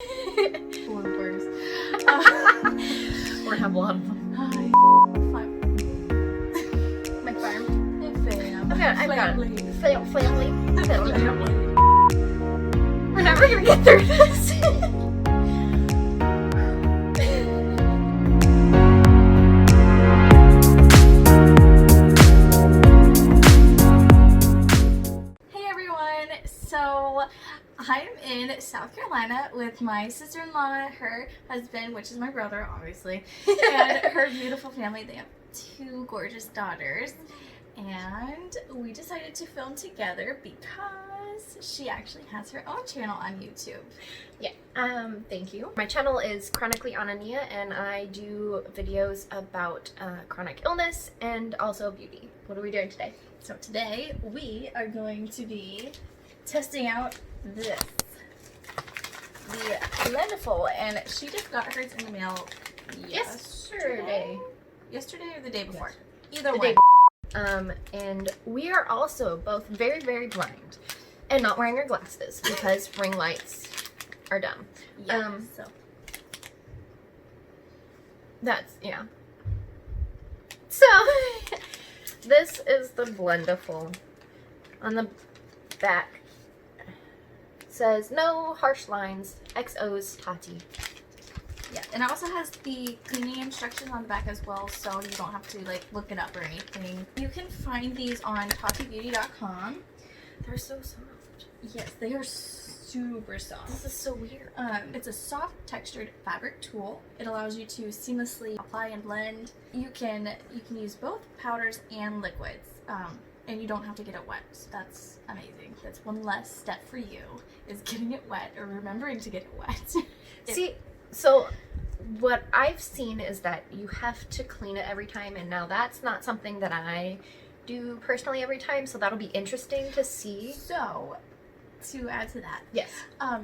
One first. Or have a lot of them. Hi. My farm. Hey, fam. I've got family. Family. We're never gonna get through this. Hey everyone. So I am in South Carolina with my sister-in-law, her husband, which is my brother, obviously, and her beautiful family. They have 2 gorgeous daughters. And we decided to film together because she actually has her own channel on YouTube. Yeah. Thank you. My channel is Chronically Anania, and I do videos about chronic illness and also beauty. What are we doing today? So today we are going to be testing out this, the Blendiful, and she just got hers in the mail yesterday or the day before. Either way. And we are also both very, very blind and not wearing our glasses because ring lights are dumb. Yeah. So that's, yeah. So, this is the Blendiful. On the back, it says, no harsh lines, XO's Tati. yeah, and it also has the cleaning instructions on the back as well, so you don't have to like look it up or anything. You can find these on TatiBeauty.com. They're so soft. Yes, they are super soft. This is so weird. It's a soft textured fabric tool. It allows you to seamlessly apply and blend. You can use both powders and liquids, and you don't have to get it wet. So that's amazing. That's one less step for you, is getting it wet or remembering to get it wet. See, so what I've seen is that you have to clean it every time, and now that's not something that I do personally every time, so that'll be interesting to see. So, to add to that, Yes.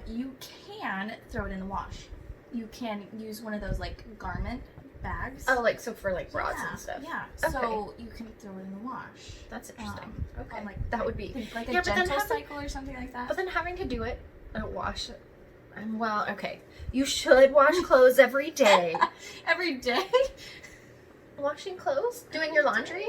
you can throw it in the wash. You can use one of those like garment bags. Oh, like, so for like bras Yeah, and stuff. Yeah. Okay. So you can throw it in the wash. That's interesting. Okay. Okay. That would be. Like a Yeah, but then gentle having- cycle or something like that. But then having to do it, wash it. Well, okay. You should wash clothes every day. Every day? Washing clothes? Doing your laundry?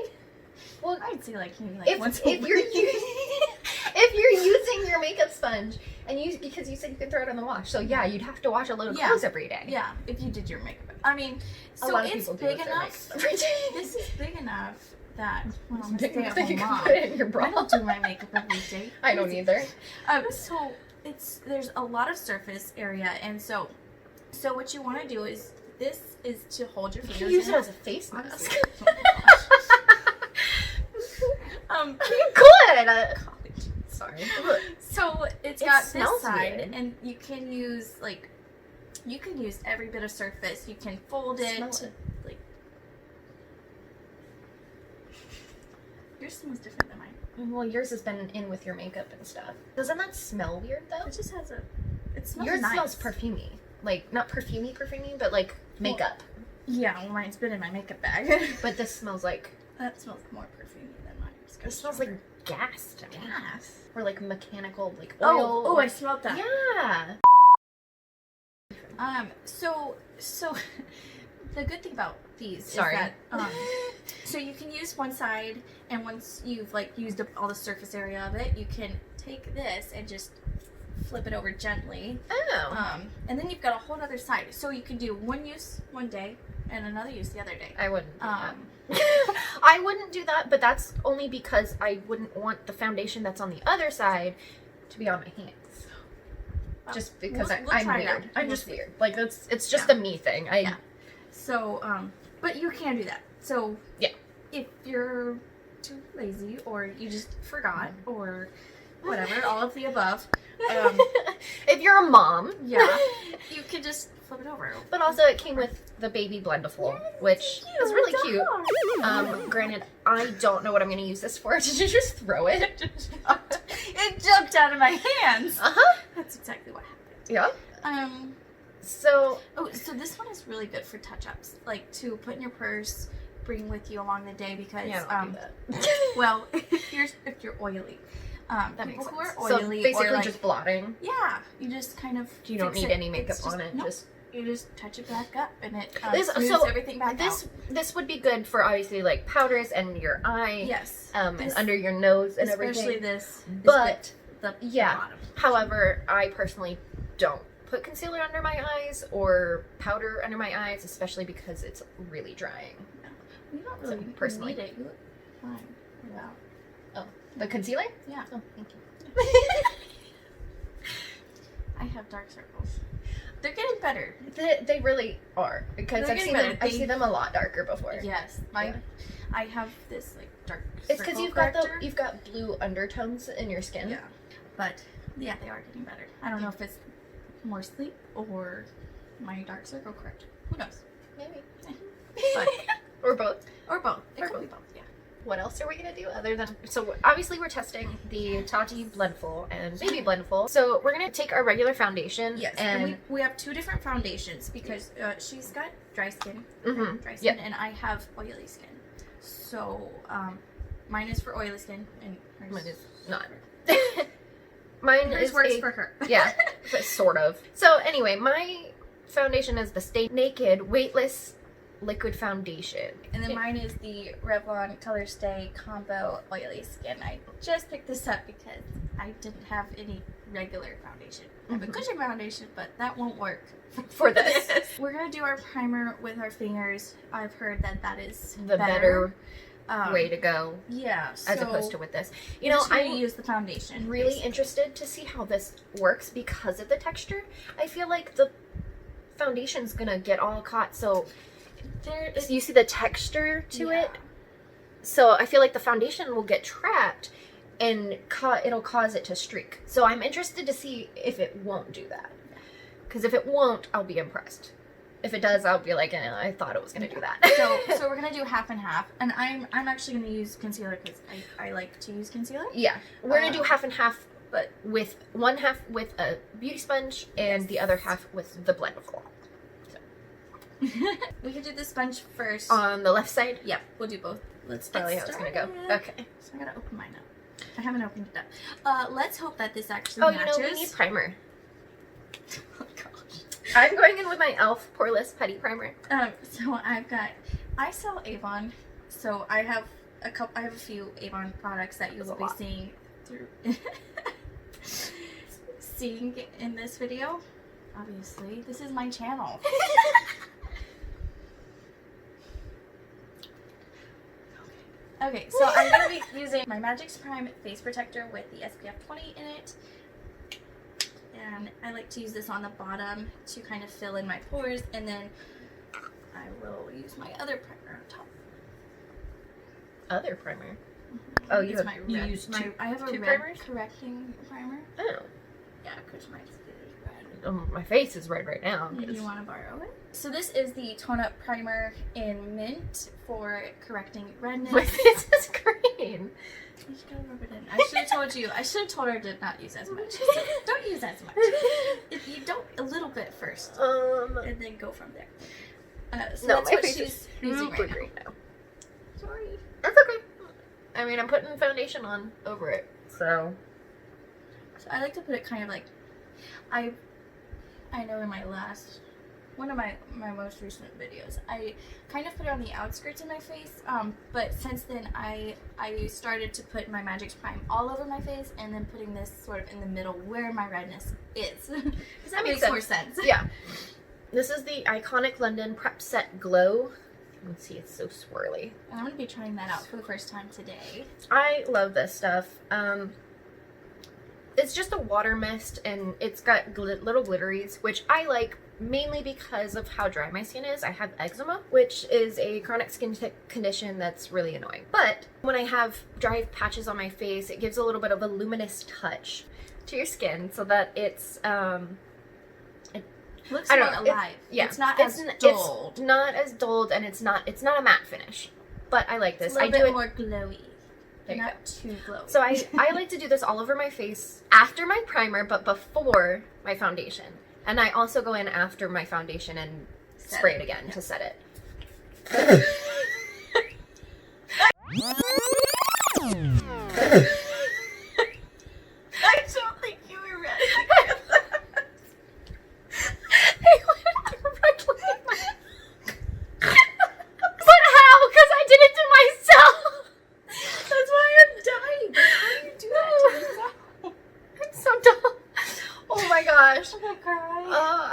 Well, I'd say like maybe like once a if week. if you're using your makeup sponge and because you said you could throw it in the wash, so yeah, you'd have to wash a load of clothes every day. Yeah, if you did your makeup. I mean, A so lot of it's people do big with their enough. makeup every day. This is big enough that when I'm a Big enough that stay-at-home you can mom, put it in your bra. I don't do my makeup every day. I don't either. So there's a lot of surface area, and so what you want to do is this is to hold your You fingers. can use in it as a face mask. Honestly. Oh my gosh. You could. College. Sorry. So it's It got this smells side, weird. and you can use every bit of surface. You can fold it. Smell it. Like yours smells different than mine. Well, yours has been in with your makeup and stuff. Doesn't that smell weird though? It just has it smells Yours nice. smells perfumey. Like, not perfumey, but like makeup. Yeah, well, mine's been in my makeup bag. But this smells like, That smells more perfumey than mine. it smells like gas to me. gas. Or like mechanical, like oil. Oh, I smelled that. Yeah. So the good thing about these Sorry. is that so you can use one side, and once you've like used up all the surface area of it, you can take this and just flip it over gently. Oh. And then you've got a whole other side, so you can do one use one day and another use the other day. I wouldn't do that. I wouldn't do that, but that's only because I wouldn't want the foundation that's on the other side to be on my hands. Just because we'll I'm try it weird. out. I'm We'll just see. weird. Like, it's just Yeah. a me thing. Yeah. So, but you can do that. So, Yeah. if you're too lazy or you just forgot or whatever, all of the above, If you're a mom. yeah, you can just flip it over. But also it came with the baby Blendiful, which is really cute. Granted, I don't know what I'm going to use this for. Did you just throw it? It jumped out of my hands. Uh-huh. That's exactly what happened. Yeah. So, So this one is really good for touch-ups, like to put in your purse, bring with you along the day because yeah, I don't do that. well, if you're oily, That makes people sense. who are oily so basically or like, just blotting. yeah, you just kind of You don't fix need any makeup It's just, on it. nope. Just You just touch it back up and it This- smooths so everything back out. this would be good for obviously like powders and your eye. Yes. And This- under your nose and especially everything. this. But the yeah. bottom. However, I personally don't put concealer under my eyes or powder under my eyes, especially because it's really drying. You don't really personally. need it. You look fine without. Oh, the concealer? Yeah. Oh, thank you. I have dark circles. They're getting better. They really are, because They're I've seen getting them. better. I've seen them a lot darker before. Yes. I have this like dark It's because circle you've got corrector. you've got blue undertones in your skin. Yeah. But yeah, they are getting better. I don't know if it's more sleep or my dark circle corrector. Who knows? Maybe. But, Or both. or both. It Or could be both. both. Yeah. What else are we gonna do other than, so obviously we're testing the Tati Blendiful and Baby Blendiful. So we're gonna take our regular foundation. Yes. And we have two different foundations because she's got dry skin, Mhm. dry skin, Yep. and I have oily skin. So mine is for oily skin and hers Mine is not. Mine hers is works for her. yeah, but sort of. So anyway, my foundation is the Stay Naked Weightless Liquid Foundation. And then mine is the Revlon Color Stay Combo Oily Skin. I just picked this up because I didn't have any regular foundation. I have a cushion foundation, but that won't work For this. We're going to do our primer with our fingers. I've heard that is The better Um, way to go, Yeah. as opposed to with this. You know, I I'm use the foundation. really basically. interested to see how this works because of the texture. I feel like the foundation's gonna get all caught, so There is, you see the texture to yeah. it. So I feel like the foundation will get trapped and it'll cause it to streak. So I'm interested to see if it won't do that. Because if it won't, I'll be impressed. If it does, I'll be like, I thought it was gonna do that. So we're gonna do half and half, and I'm actually gonna use concealer because I like to use concealer. Yeah, we're gonna do half and half, But with one half with a beauty sponge and the other half with the Blendiful. we can do the sponge first. On the left side? Yeah, we'll do both. Let's Probably get how it's gonna go. started. Okay. So I gotta open mine up. I haven't opened it up. Let's hope that this actually matches. You know, we need primer. Oh gosh. I'm going in with my e.l.f. Poreless Putty Primer. So I sell Avon, so I have a few Avon products that you will be seeing through seeing in this video. Obviously, this is my channel. Okay, so I'm going to be using my Magix Prime Face Protector with the SPF 20 in it. And I like to use this on the bottom to kind of fill in my pores, and then I will use my other primer on top. Other primer? Oh, you It's have, my you red, use my, I have a two red primers? correcting primer. Oh. Yeah, because my skin is red. My face is red right now. Do you want to borrow it? So this is the Tone Up Primer in Mint for correcting redness. My face is green. You just gotta rub it in. I should have told you. I should have told her to not use as much. So don't use as much. If you don't, a little bit first, and then go from there. So no, that's my what face she's is using super right now. green now. Sorry. That's okay. I mean, I'm putting foundation on over it, so. So I like to put it kind of like, I know in my last, one of my most recent videos, I kind of put it on the outskirts of my face, but since then I started to put my Magix Prime all over my face and then putting this sort of in the middle where my redness is. Does that make more sense? Yeah. This is the Iconic London Prep Set Glow. Let's see, it's so swirly. And I'm going to be trying that out for the first time today. I love this stuff. It's just a water mist, and it's got little glitteries, which I like mainly because of how dry my skin is. I have eczema, which is a chronic skin condition that's really annoying. But when I have dry patches on my face, it gives a little bit of a luminous touch to your skin so that it's Looks I more don't know, alive. yeah, It's not as dulled. It's not as dulled, and it's not a matte finish. But I like this. It's a little I do bit it more glowy. There you Not too glowy. So I like to do this all over my face after my primer, but before my foundation. And I also go in after my foundation and spray it again to set it.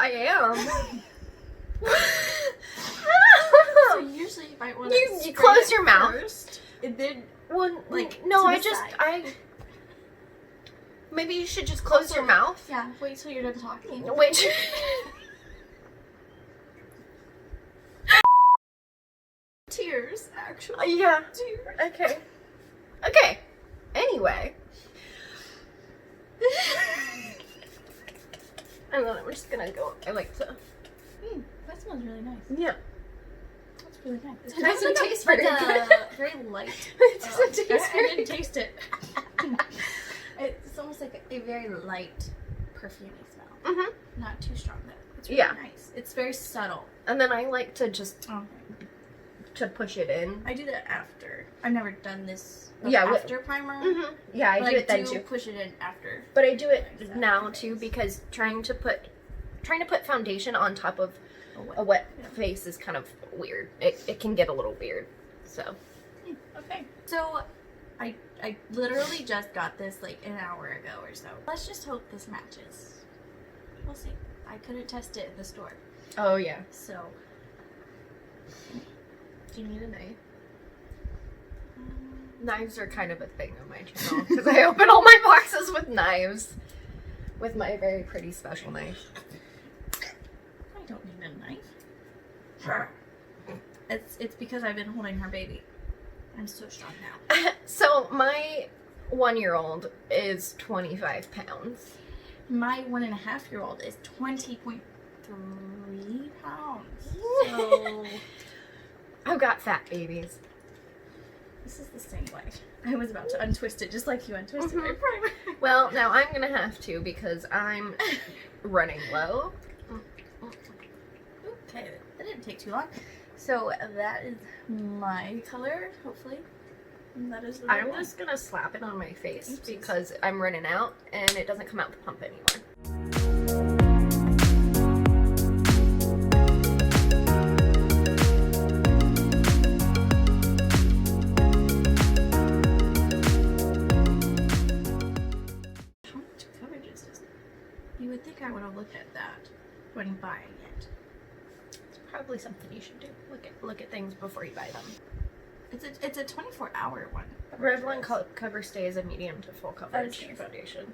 I am. So usually you might want to You close your mouth first, and then well, like no, to the side. Maybe you should just close your mouth. Yeah, wait till you're done talking. Which Tears, actually. yeah. Tears. Okay. Anyway. And then I'm just gonna go. I like to. That smells really nice. Yeah. That's really nice. It doesn't taste like very good. very light. It doesn't taste I very didn't taste it. It's almost like a very light perfumey smell. Mhm. Not too strong though. It's really Yeah. nice. It's very subtle. And then I like to just Okay. to push it in. I do that after. I've never done this Yeah, after primer. Mhm. Yeah, I But do it then do too. push it in after. But I do it Exactly. now too because trying to put foundation on top of Oh, a wet Yeah. face is kind of weird. It can get a little weird. So Okay. So, I literally just got this like an hour ago or so. Let's just hope this matches. We'll see. I couldn't test it in the store. oh yeah. So, Do you need a knife? Knives are kind of a thing on my channel because I open all my boxes with knives. With my very pretty special knife. I don't need a knife. It's because I've been holding her baby. I'm so strong now. So my 1-year-old is 25 pounds. My 1.5-year-old is 20.3 pounds. So I've got fat babies. this is the same way. I was about to untwist it just like you untwisted my primer. Well, now I'm gonna have to because I'm running low. Okay, that didn't take too long. So that is my color, hopefully. And that is the I'm red one. just gonna slap it on my face Oopsies. because I'm running out and it doesn't come out the pump anymore. How much coverage is this? You would think I would have looked at that when buying it. It's probably something you should do. Look at things before you buy them. It's a 24-hour one. Revlon Cover Stay is a medium to full coverage Okay. foundation.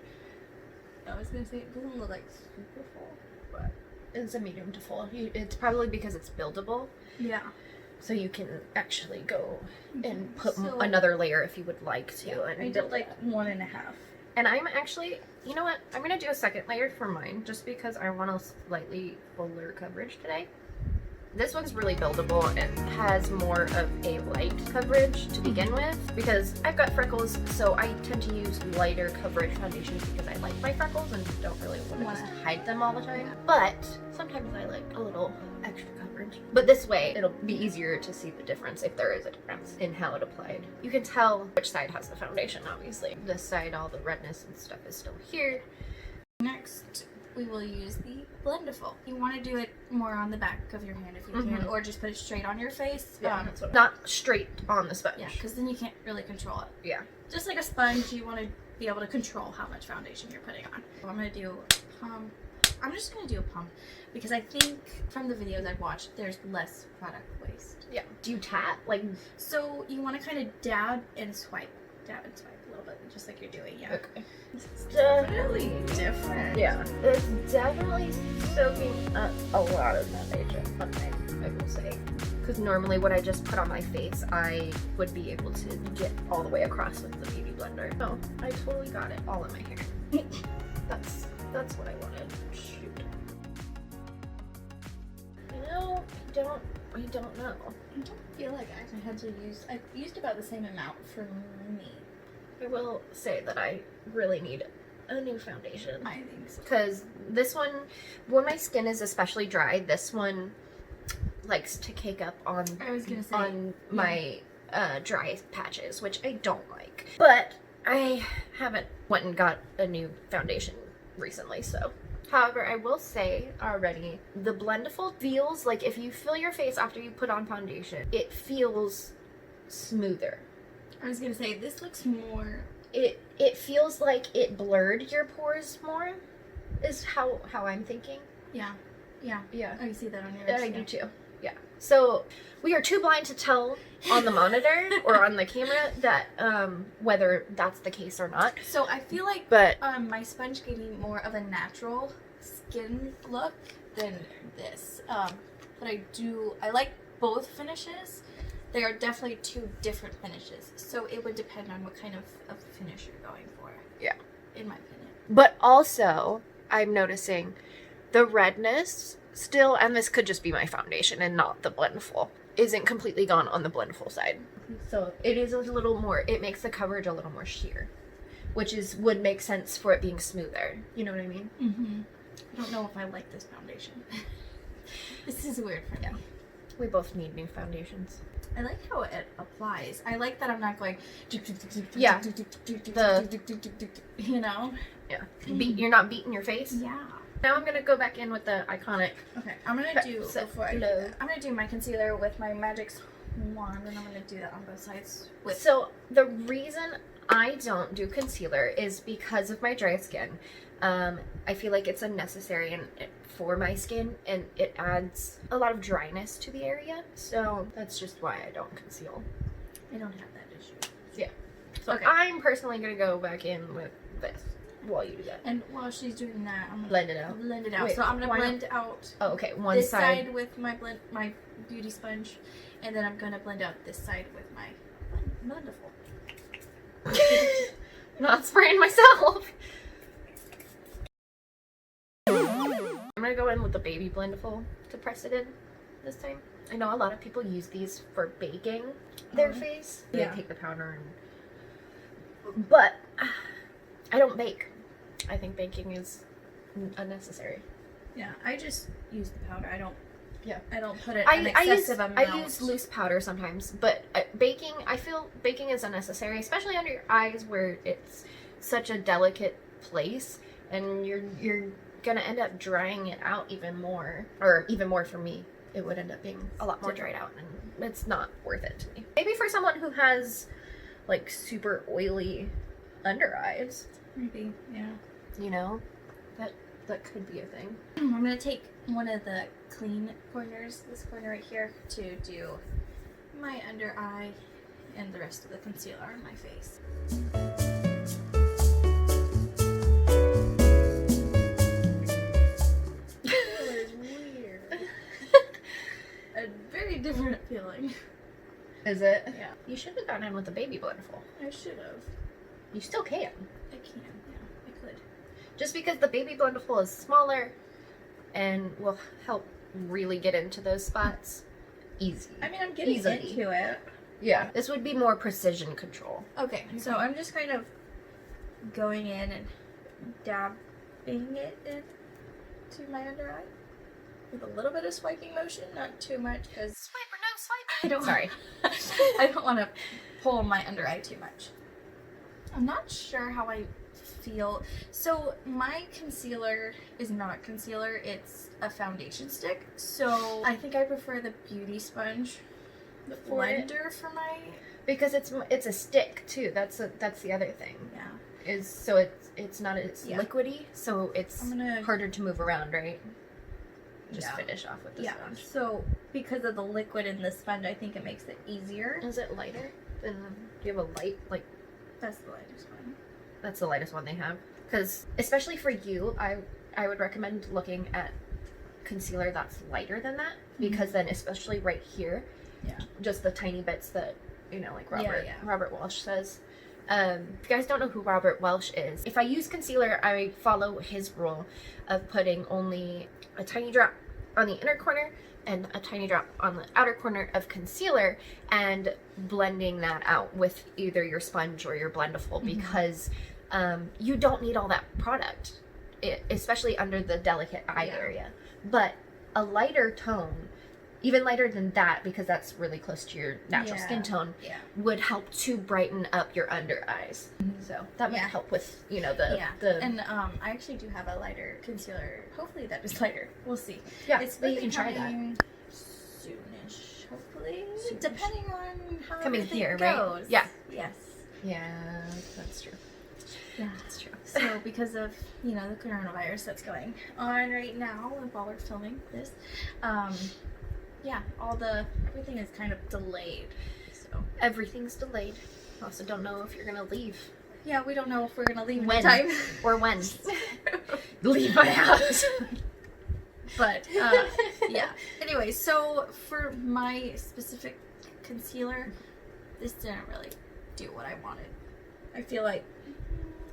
I was gonna say it doesn't look like super full, but It's a medium to full. It's probably because it's buildable, yeah. so you can actually go and put So- another layer if you would like to. Yeah, and I did build like it. 1.5. And I'm actually, you know what? I'm gonna do a second layer for mine just because I want a slightly fuller coverage today. This one's really buildable and has more of a light coverage to begin with because I've got freckles, so I tend to use lighter coverage foundations because I like my freckles and don't really want to just hide them all the time. But sometimes I like a little extra coverage. But this way, it'll be easier to see the difference if there is a difference in how it applied. You can tell which side has the foundation, obviously. This side, all the redness and stuff is still here. Next, we will use the Blendiful. You want to do it more on the back of your hand if you can, or just put it straight on your face. That's what not straight on the sponge. Yeah, because then you can't really control it. Yeah. Just like a sponge, you want to be able to control how much foundation you're putting on. I'm going to do a pump. I'm just going to do a pump because I think from the videos I've watched, there's less product waste. Yeah. Do you tap? Like, So you want to kind of dab and swipe. Dab and swipe a little bit, just like you're doing, yeah. okay. It's definitely different. Yeah. It's definitely soaking up a lot of foundation on I will say. Because normally what I just put on my face, I would be able to get all the way across with the Beauty Blender. Oh, I totally got it all in my hair. That's what I wanted. Shoot. I don't know. I don't feel like I had to use. I used about the same amount for me. I will say that I really need a new foundation. I think so. Because this one, when my skin is especially dry, this one likes to cake up on I was gonna say my dry patches, which I don't like. But I haven't went and got a new foundation recently, so. However, I will say already, the Blendiful feels like if you fill your face after you put on foundation, it feels smoother. I was gonna say this looks more. It feels like it blurred your pores more, is how I'm thinking. Yeah. Yeah. Yeah. I see that on yours. I do too. Yeah. So we are too blind to tell on the monitor or on the camera that whether that's the case or not. So I feel like But my sponge gave me more of a natural skin look than this. But I like both finishes. They are definitely two different finishes. So it would depend on what kind of finish you're going for. Yeah. In my opinion. But also, I'm noticing the redness still, and this could just be my foundation and not the Blendiful, isn't completely gone on the Blendiful side. So it is a little more, it makes the coverage a little more sheer, which would make sense for it being smoother. You know what I mean? Mm-hmm. I don't know if I like this foundation. This is weird for me. We both need new foundations. I like how it applies. I like that I'm not going. Yeah. You know. Yeah. You're not beating your face. Yeah. Now I'm gonna go back in with the iconic. Okay. I'm gonna do I'm gonna do my concealer with my Magic Wand, and I'm gonna do that on both sides. So the reason I don't do concealer is because of my dry skin. I feel like it's unnecessary for my skin, and it adds a lot of dryness to the area. So that's just why I don't conceal. I don't have that issue. Yeah. So okay. I'm personally gonna go back in with this while you do that. And while she's doing that, I'm gonna blend it out. Blend it out. Wait, so I'm gonna blend out. Oh, okay. This side with my beauty sponge, and then I'm gonna blend out this side with my Blendiful. Not spraying myself. I'm gonna go in with the baby Blendiful to press it in this time. I know a lot of people use these for baking their face. They take the powder but I don't bake. I think baking is unnecessary. Yeah, I just use the powder. I don't put it an excessive amount. I use loose powder sometimes, but baking, I feel baking is unnecessary, especially under your eyes where it's such a delicate place, and you're gonna end up drying it out even more, or even more for me. It would end up being a lot more dried out, and it's not worth it to me. Maybe for someone who has like super oily under eyes. Maybe, yeah. You know, that could be a thing. I'm gonna take one of the clean corners, this corner right here, to do my under eye and the rest of the concealer on my face. It was weird. A very different feeling. Is it? Yeah. You should have gone in with the baby Blendiful. I should have. You still can. I can, yeah. I could. Just because the baby Blendiful is smaller and will help really get into those spots easy. I mean, I'm getting into it. Yeah. This would be more precision control. Okay, so I'm just kind of going in and dabbing it into my under eye with a little bit of swiping motion, not too much, because Swipe or no swipe. I don't. Sorry. I don't want to pull my under eye too much. I'm not sure how I feel. So my concealer is not concealer, it's a foundation stick. So I think I prefer the beauty sponge blender for my, because it's a stick too. That's the other thing. Yeah. It's not as liquidy, so it's harder to move around, right? Just finish off with the sponge. So because of the liquid in the sponge, I think it makes it easier. Is it lighter? Do you have a light, like? That's the lightest one. That's the lightest one they have. Because especially for you, I would recommend looking at concealer that's lighter than that, because then especially right here, just the tiny bits that, you know, like Robert Welsh says. If you guys don't know who Robert Welsh is, if I use concealer, I follow his rule of putting only a tiny drop on the inner corner and a tiny drop on the outer corner of concealer, and blending that out with either your sponge or your Blendiful, because you don't need all that product, especially under the delicate eye area. But a lighter tone, even lighter than that, because that's really close to your natural skin tone, would help to brighten up your under eyes. So that might help with, you know, the and I actually do have a lighter concealer. Hopefully that is lighter. We'll see. Yeah, it's you can try that soonish, hopefully, depending on how coming everything here, goes. right? Yeah. Yes. Yeah, that's true. Yeah, That's true. So because of, you know, the coronavirus that's going on right now while we're filming this, yeah, everything is kind of delayed. So Everything's delayed. Also don't know if you're gonna leave. yeah, we don't know if we're gonna leave When? in time. Or when. Leave my house. But yeah. Anyway, so for my specific concealer, this didn't really do what I wanted. I feel like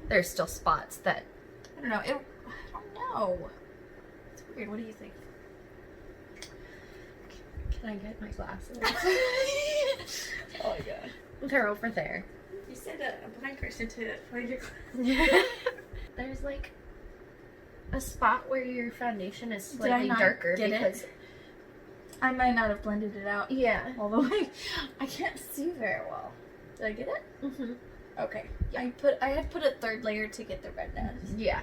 There's still spots that I don't know. I don't know. It's weird. What do you think? Can I get my glasses? Oh my god. They're over there. You said a blind person to find your glasses. There's like a spot where your foundation is Did I slightly not darker get it? because I might not have blended it out yeah. all the way. I can't see very well. Did I get it? Mm-hmm. Okay. I had put a third layer to get the redness. Yeah.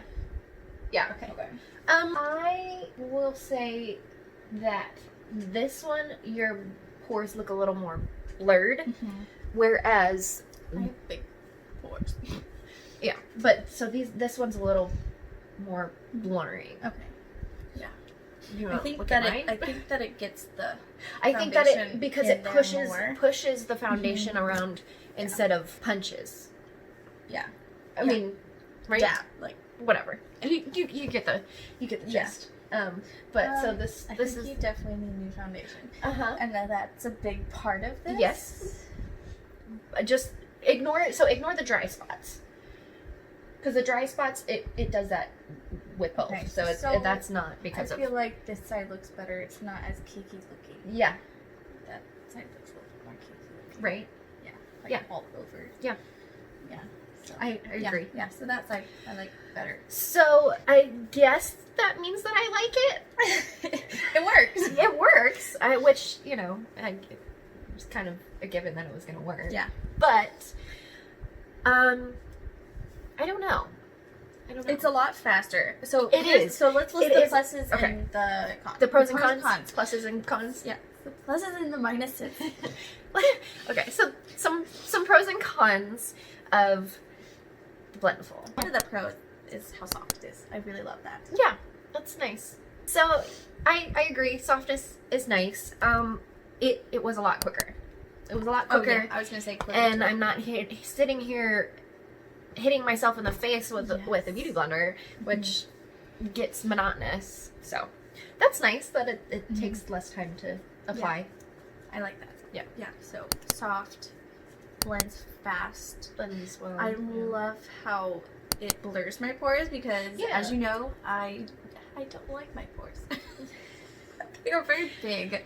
Yeah. Okay. Okay. I will say that this one, your pores look a little more blurred, whereas I have big pores. yeah. But so this one's a little more blurry. Okay. You I wanna think look that at mine? I think that it gets the I think that it foundation because in it there pushes more. pushes the foundation around instead of punches. Yeah. I Yeah. mean, right? Yeah. Like Whatever. You get the Yeah. gist. But so this I this think is you definitely need new foundation. uh-huh. And that's a big part of this. Yes. Just ignore the dry spots. Because the dry spots it does that with both. Okay, So so that's not because I of feel like this side looks better. It's not as cakey looking. yeah, That side looks a little more cakey looking. right? Yeah. Like Yeah. all over. Yeah. Yeah. So, I yeah, agree. Yeah. So that side I like better. So I guess that means that I like it. It works. It works. Which, you know, it was kind of a given that it was going to work. Yeah. But, I don't know. It's a lot faster. So It is. So let's list It the is. pluses Okay. and the cons. The pros and cons. Pluses and cons. Yeah. The pluses and the minuses. Okay, so some pros and cons of the Blendiful. One of the pros is how soft it is. I really love that. Yeah, that's nice. So I agree. Softness is nice. It was a lot quicker. It was a lot quicker. I was gonna say quicker. And I'm not sitting here hitting myself in the face with with a beauty blender, which gets monotonous. So that's nice that it takes less time to apply. I like that. Yeah. Yeah. So soft, blends fast. Blends well. I love how it blurs my pores because, as you know, I don't like my pores. They are very big,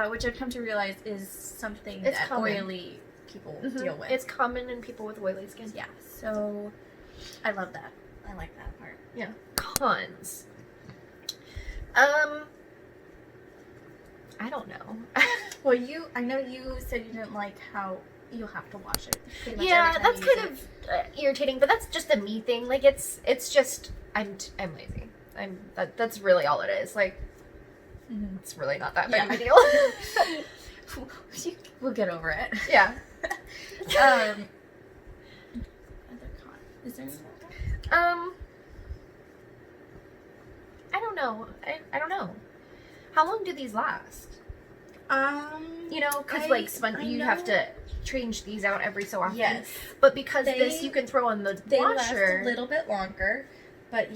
which I've come to realize is something It's that common. oily people deal with. It's common in people with oily skin. Yeah. So I love that. I like that part. Yeah. Cons. I don't know. Well, I know you said you didn't like how you'll have to wash it. pretty much Yeah, every time that's you use kind of irritating, but that's just a me thing. Like it's just I'm lazy. That's really all it is. Like it's really not that big of a deal. We'll get over it. Yeah. Other con. Is there any other? I don't know. I don't know. How long do these last? You know, because like you have to change these out every so often. Yes. But because this you can throw in the They washer. last a little bit longer, but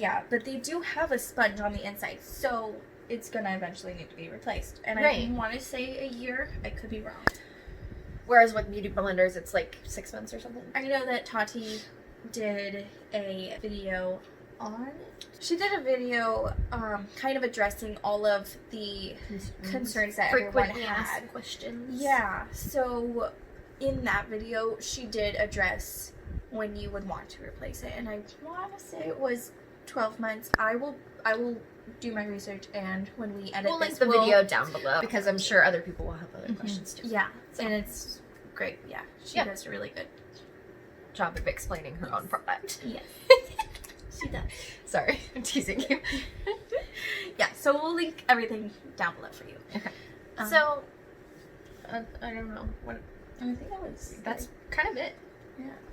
they do have a sponge on the inside, so it's gonna eventually need to be replaced. And I want to say a year. I could be wrong. Whereas with beauty blenders, it's like 6 months or something. I know that Tati did a video on it. She did a video kind of addressing all of the concerns that everyone Frequently had. asked questions. Yeah, so in that video, she did address when you would want to replace it, and I want to say it was 12 months. I will do my research, and when we edit we'll this, link the video down below because I'm sure other people will have other questions too. Yeah, and it's great. Yeah, she does a really good job of explaining her own product. Yes, she does. Sorry, I'm teasing you. Yeah, so we'll link everything down below for you. Okay. So, I don't know. What? I think that was That's kind of it.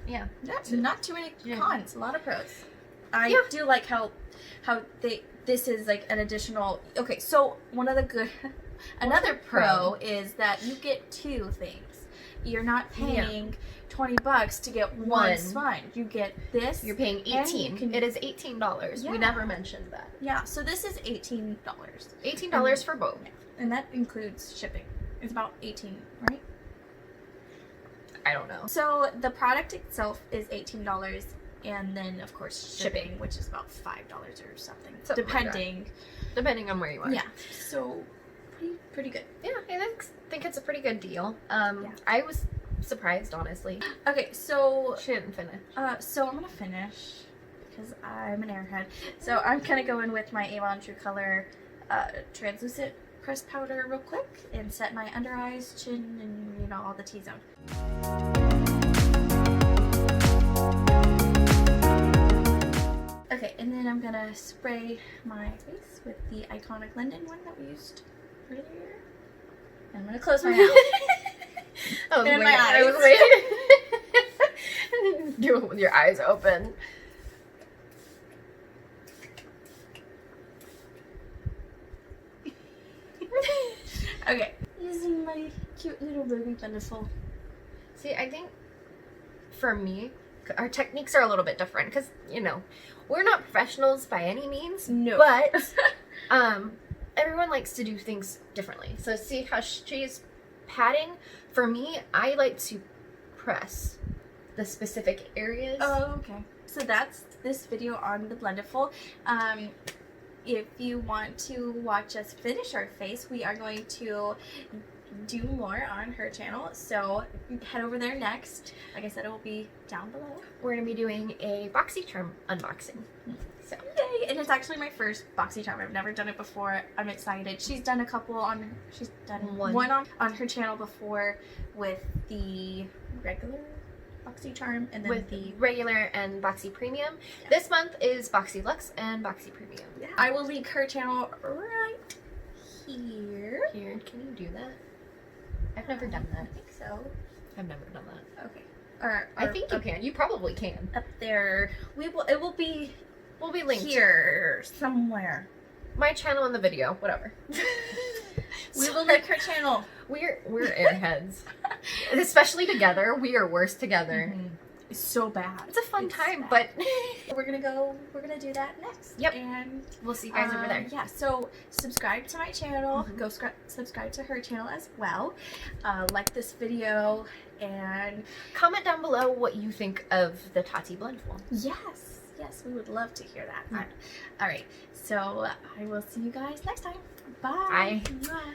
Yeah. Not too many cons, a lot of pros. I Yeah. do like how this is like an additional. Okay, so another pro is that you get two things. You're not paying $20 to get one sponge. You get this. You're paying $18. It is $18. Yeah. We never mentioned that. Yeah, so this is $18. $18 for both. And that includes shipping. It's about 18, right? I don't know. So the product itself is $18, and then of course shipping, which is about $5 or something depending on where you are. Yeah, so pretty good. Yeah, I think it's a pretty good deal. I was surprised, honestly. Okay, so She didn't finish. so I'm gonna finish because I'm an airhead. So I'm gonna go in with my Avon True Color translucent pressed powder real quick and set my under eyes, chin, and all the T-zone. Okay, and then I'm gonna spray my face with the iconic Linden one that we used earlier. And I'm gonna close my mouth. And my I was waiting. Do it with your eyes open. Okay, using my cute little Beauty Blendiful. See, I think for me, our techniques are a little bit different because, we're not professionals by any means. No. But everyone likes to do things differently. So see how she's patting? For me, I like to press the specific areas. Oh, okay. So that's this video on the Blendiful. If you want to watch us finish our face, we are going to do more on her channel. So head over there next. Like I said, it will be down below. We're going to be doing a BoxyCharm unboxing. So yay! And it's actually my first BoxyCharm. I've never done it before. I'm excited. She's done a couple she's done one on her channel before with the regular BoxyCharm and then with the regular and Boxy Premium. Yeah. This month is Boxy Luxe and Boxy Premium. Yeah. I will link her channel right here. Here, can you do that? I've never done that. I think so. I've never done that. Okay. I think you can. You probably can. Up there. It will be. We'll be linked here somewhere. My channel in the video, whatever. We will link her channel. We're airheads, especially together. We are worse together. Mm-hmm. It's so bad. It's a fun time, but we're gonna do that next. Yep. And we'll see you guys over there. Yeah. So subscribe to my channel. Mm-hmm. Go subscribe to her channel as well. Like this video and comment down below what you think of the Tati Blendiful. Yes, we would love to hear that. All right, so I will see you guys next time. Bye. Bye.